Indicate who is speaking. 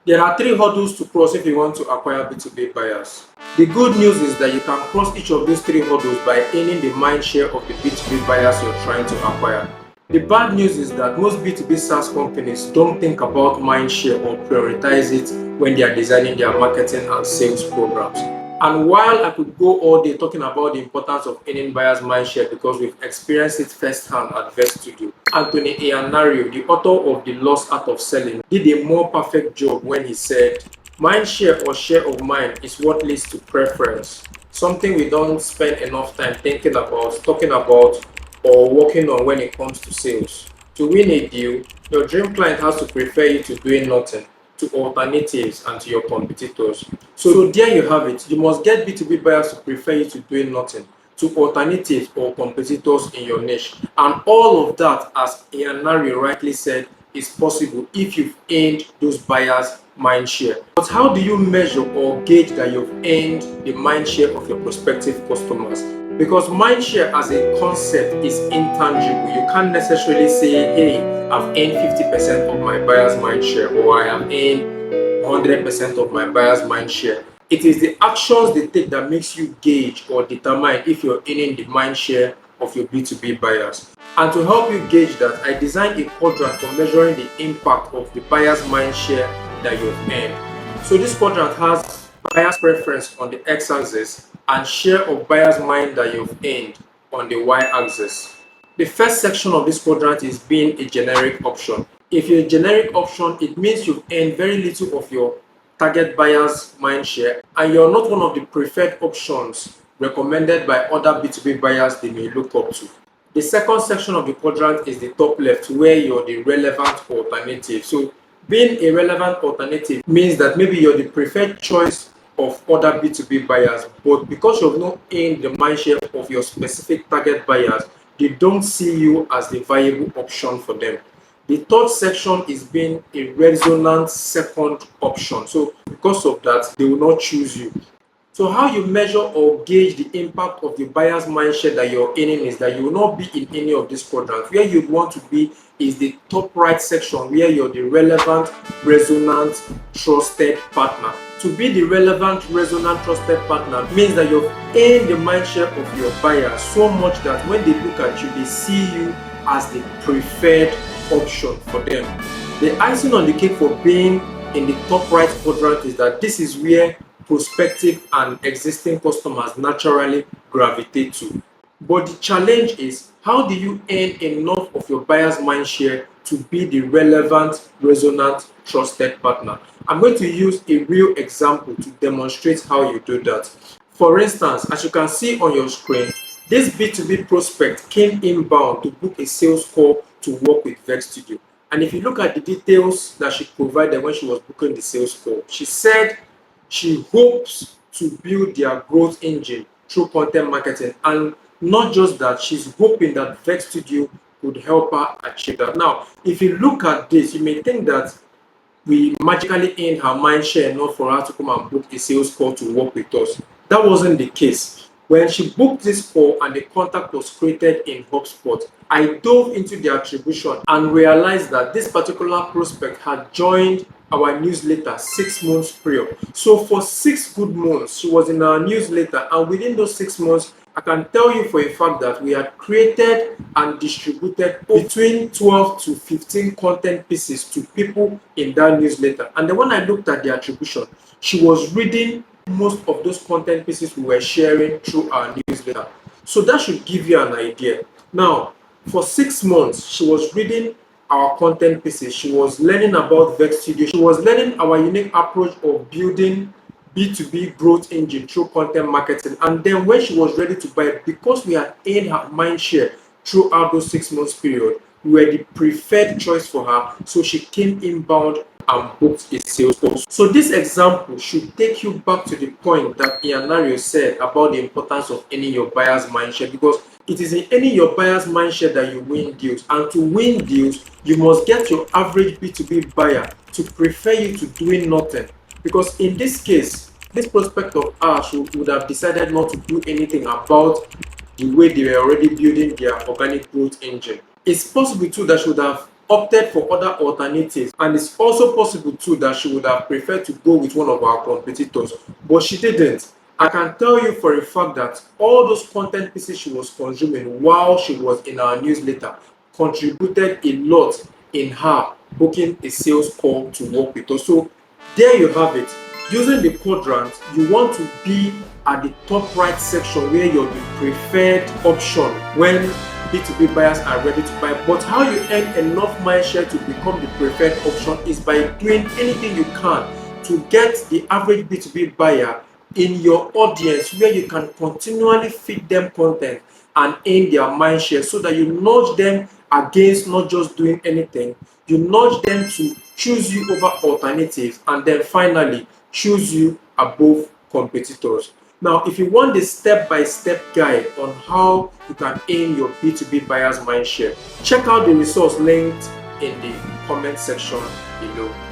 Speaker 1: There are three hurdles to cross if you want to acquire B2B buyers. The good news is that you can cross each of these three hurdles by earning the mind share of the B2B buyers you're trying to acquire. The bad news is that most B2B SaaS companies don't think about mind share or prioritize it when they are designing their marketing and sales programs. And while I could go all day talking about the importance of earning buyers' mindshare because we've experienced it firsthand at Vest Studio, Anthony Iannario, the author of The Lost Art of Selling, did a more perfect job when he said, "Mindshare or share of mind is what leads to preference, something we don't spend enough time thinking about, talking about, or working on when it comes to sales. To win a deal, your dream client has to prefer you to doing nothing, to alternatives, and to your competitors. So there you have it. You must get B2B buyers to prefer you to doing nothing, to alternatives or competitors in your niche. And all of that, as Ianari rightly said, is possible if you've earned those buyers' mind share. But how do you measure or gauge that you've earned the mind share of your prospective customers? Because mindshare as a concept is intangible. You can't necessarily say, hey, I've earned 50% of my buyer's mindshare, or I have earned 100% of my buyer's mindshare. It is the actions they take that makes you gauge or determine if you're earning the mindshare of your B2B buyers. And to help you gauge that, I designed a quadrant for measuring the impact of the buyer's mindshare that you've earned. So this quadrant has buyer's preference on the x-axis and share of buyer's mind that you've earned on the y-axis. The first section of this quadrant is being a generic option. If you're a generic option, it means you've earned very little of your target buyer's mind share and you're not one of the preferred options recommended by other B2B buyers they may look up to. The second section of the quadrant is the top left, where you're the relevant alternative. So being a relevant alternative means that maybe you're the preferred choice of other B2B buyers, but because you've not earned the mindshare of your specific target buyers, they don't see you as the viable option for them. The third section is being a resonant second option. So because of that, they will not choose you. So how you measure or gauge the impact of the buyer's mindshare that you're earning is that you will not be in any of these quadrants. Where you want to be is the top right section, where you're the relevant, resonant, trusted partner. To be the relevant, resonant, trusted partner means that you've earned the mindshare of your buyers so much that when they look at you, they see you as the preferred option for them. The icing on the cake for being in the top right quadrant is that this is where prospective and existing customers naturally gravitate to. But the challenge is, how do you earn enough of your buyer's mind share to be the relevant, resonant, trusted partner? I'm going to use a real example to demonstrate how you do that. For instance, as you can see on your screen, this B2B prospect came inbound to book a sales call to work with Vex Studio. And if you look at the details that she provided when she was booking the sales call, she said she hopes to build their growth engine through content marketing. And not just that, she's hoping that Vex Studio could help her achieve that. Now, if you look at this, you may think that we magically earned her mind share enough for her to come and book a sales call to work with us. That wasn't the case. When she booked this call and the contact was created in HubSpot, I dove into the attribution and realized that this particular prospect had joined our newsletter 6 months prior. So for 6 good months, she was in our newsletter, and within those 6 months, I can tell you for a fact that we had created and distributed between 12 to 15 content pieces to people in that newsletter. And then when I looked at the attribution, she was reading most of those content pieces we were sharing through our newsletter. So that should give you an idea. Now, for 6 months, she was reading our content pieces. She was learning about Vex Studio. She was learning our unique approach of building B2B growth engine through content marketing. And then when she was ready to buy, because we had earned her mind share throughout those 6 months period, we were the preferred choice for her. So she came inbound and booked a sales call. So this example should take you back to the point that Iannario said about the importance of earning your buyer's mindshare, because it is in earning your buyer's mindshare that you win deals. And to win deals, you must get your average B2B buyer to prefer you to doing nothing. Because in this case, this prospect of ours would have decided not to do anything about the way they were already building their organic growth engine. It's possible too that she would have opted for other alternatives, and it's also possible too that she would have preferred to go with one of our competitors, but she didn't. I can tell you for a fact that all those content pieces she was consuming while she was in our newsletter contributed a lot in her booking a sales call to work with us. So there you have it. Using the quadrant, you want to be at the top right section where you're the preferred option when B2B buyers are ready to buy. But how you earn enough mindshare to become the preferred option is by doing anything you can to get the average B2B buyer in your audience, where you can continually feed them content and earn their mindshare, so that you nudge them against not just doing anything, you nudge them to choose you over alternatives, and then finally choose you above competitors. Now, if you want the step-by-step guide on how you can earn your B2B buyers mindshare, check out the resource linked in the comment section below.